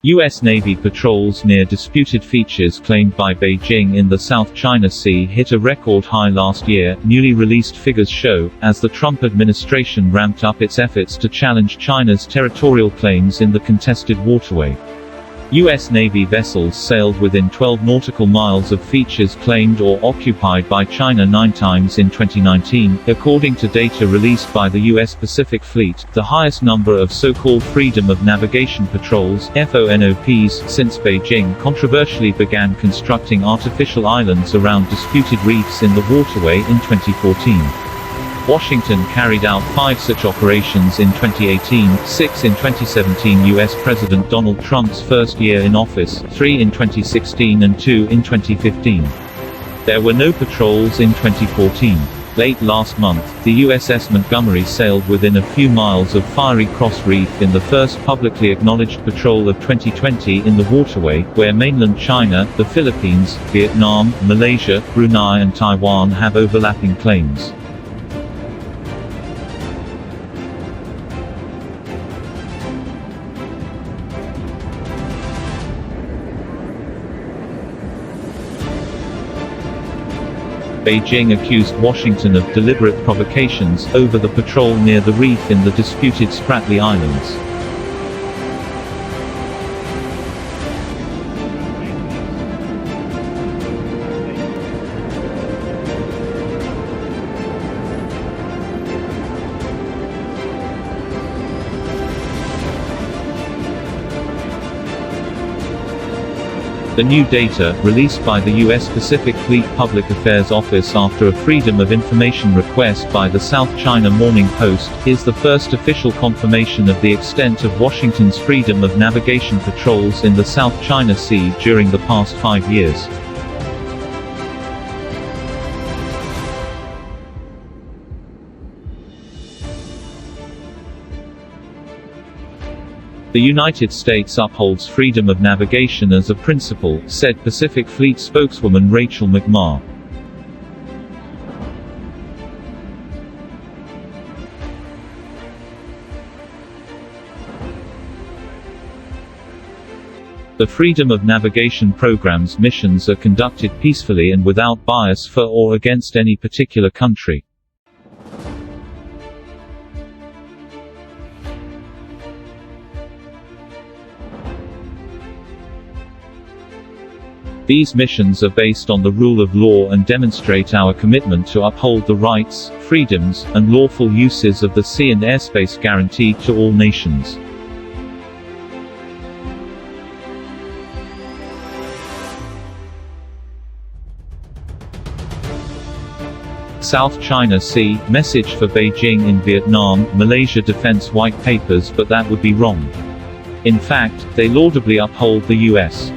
U.S. Navy patrols near disputed features claimed by Beijing in the South China Sea hit a record high last year, newly released figures show, as the Trump administration ramped up its efforts to challenge China's territorial claims in the contested waterway. U.S. Navy vessels sailed within 12 nautical miles of features claimed or occupied by China 9 times in 2019, according to data released by the U.S. Pacific Fleet, the highest number of so-called Freedom of Navigation patrols (FONOPs) since Beijing controversially began constructing artificial islands around disputed reefs in the waterway in 2014. Washington carried out 5 such operations in 2018, 6 in 2017 U.S. President Donald Trump's first year in office, 3 in 2016 and 2 in 2015. There were no patrols in 2014. Late last month, the USS Montgomery sailed within a few miles of Fiery Cross Reef in the first publicly acknowledged patrol of 2020 in the waterway, where mainland China, the Philippines, Vietnam, Malaysia, Brunei and Taiwan have overlapping claims. Beijing accused Washington of deliberate provocations over the patrol near the reef in the disputed Spratly Islands. The new data, released by the U.S. Pacific Fleet Public Affairs Office after a Freedom of Information request by the South China Morning Post, is the first official confirmation of the extent of Washington's Freedom of Navigation patrols in the South China Sea during the past 5 years. The United States upholds freedom of navigation as a principle, said Pacific Fleet spokeswoman Rachel McMahon. The Freedom of Navigation program's missions are conducted peacefully and without bias for or against any particular country. These missions are based on the rule of law and demonstrate our commitment to uphold the rights, freedoms, and lawful uses of the sea and airspace guaranteed to all nations. South China Sea, message for Beijing in Vietnam, Malaysia Defense White Papers, but that would be wrong. In fact, they laudably uphold the U.S.